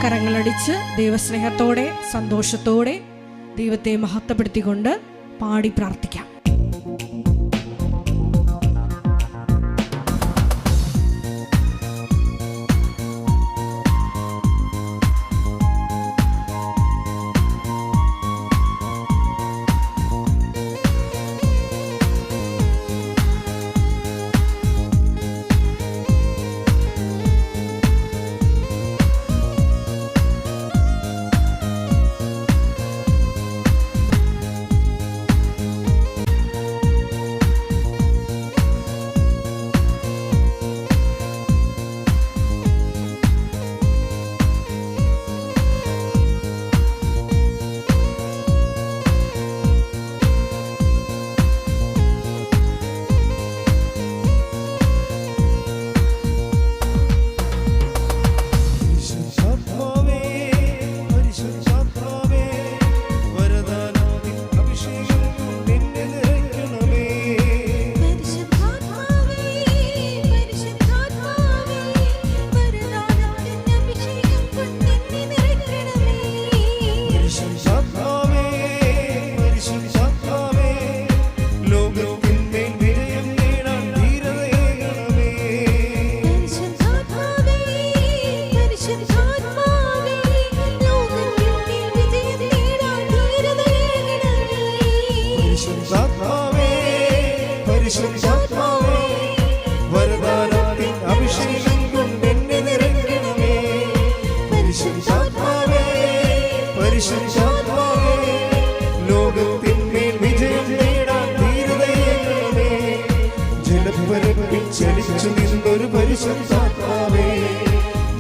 കരങ്ങളടിച്ച് ദൈവസ്നേഹത്തോടെ സന്തോഷത്തോടെ ദൈവത്തെ മഹത്വപ്പെടുത്തിക്കൊണ്ട് പാടി പ്രാർത്ഥിക്കാം.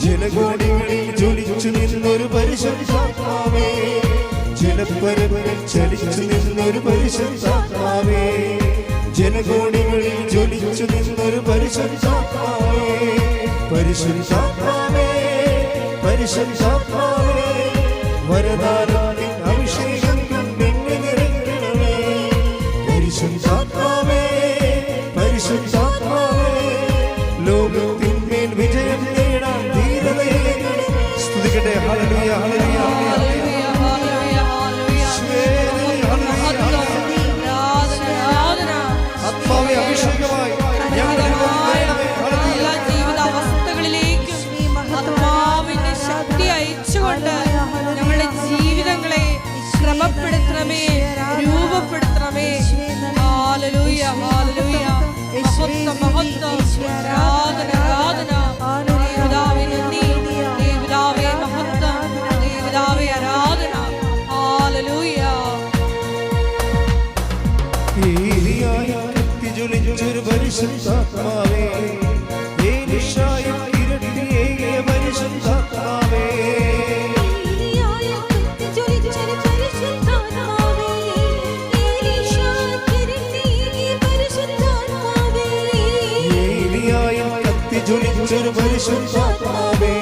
ജനകോടികളിൽ ജ്വലിച്ചു നിന്നൊരു പരിശുദ്ധാത്മാവേ, ജലപ്പരപ്പിൽ ചലിച്ചു നിന്നൊരു പരിശുദ്ധാത്മാവേ, ജനകോടികളിൽ ജ്വലിച്ചു നിന്നൊരു പരിശുദ്ധാത്മാവേ, പരിശുദ്ധാത്മാവേ, പരിശുദ്ധാത്മാവേ, വരദാനത്തിൻ അഭിഷേകം കൊണ്ടെന്നെ നിറയ്ക്കണമേ, പരിശുദ്ധാത്മാവേ, പരിശുദ്ധാത്മാവേ, ലോകത്തിന്മേൽ വിജയം നേടാൻ ധീരതയേകണമേ. സ്തുതിക്കട്ടെ. ഹല്ലേലൂയ, ഹല്ലേലൂയ, ആത്മാവേ അഭിഷേകമായി എല്ലാ ജീവിതാവസ്ഥകളിലേക്കും ആത്മാവിന്റെ ശക്തി അയച്ചുകൊണ്ട് ഞങ്ങളുടെ ജീവിതങ്ങളെ ക്രമപ്പെടുത്തണമേ, രൂപപ്പെടുത്തണമേ. ഹല്ലേലൂയ, ഹല്ലേലൂയ, മഹത്വം, മഹത്വം, ആരാധന, ആരാധന. പിതാവേ നന്ദി, പിതാവേ മഹത്വം, പിതാവേ ആരാധന. ഹല്ലേലൂയ. ജ്വലിച്ചൊരു പരിശുദ്ധാത്മാവേ, ഏലീശായിൽ ഇരട്ടിയേകിയ പരിശുദ്ധാത്മാവേ, ഏലിയായിൽ കത്തി ജ്വലിച്ചൊരു പരിശുദ്ധാത്മാവേ, ഏലീശായിൽ ഇരട്ടിയേകിയ പരിശുദ്ധാത്മാവേ, ഏലിയായിൽ കത്തി ജ്വലിച്ചൊരു പരിശുദ്ധാത്മാവേ,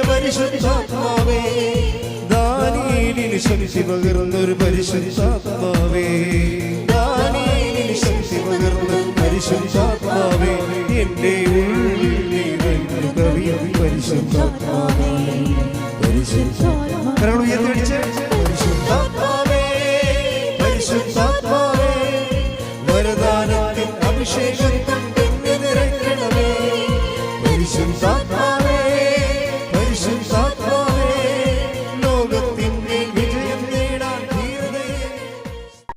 പരിശുദ്ധാത്മാവേ, ദാനിയേലിന് ശക്തി പകർന്നൊരു പരിശുദ്ധാത്മാവേ, ദാനിയേലിന് ശക്തി പകർന്നൊരു പരിശുദ്ധാത്മാവേ, എന്റെ ഉള്ളിൽ നിറഞ്ഞു കവിയും പരിശുദ്ധാത്മാവേ, പരിശുദ്ധാത്മാവേ, പരിശുദ്ധാത്മാവേ, വരദാനത്തിൻ അഭിഷേകം കൊണ്ടെന്നെ നിറയ്ക്കണമേ, പരിശുദ്ധാത്മാവേ,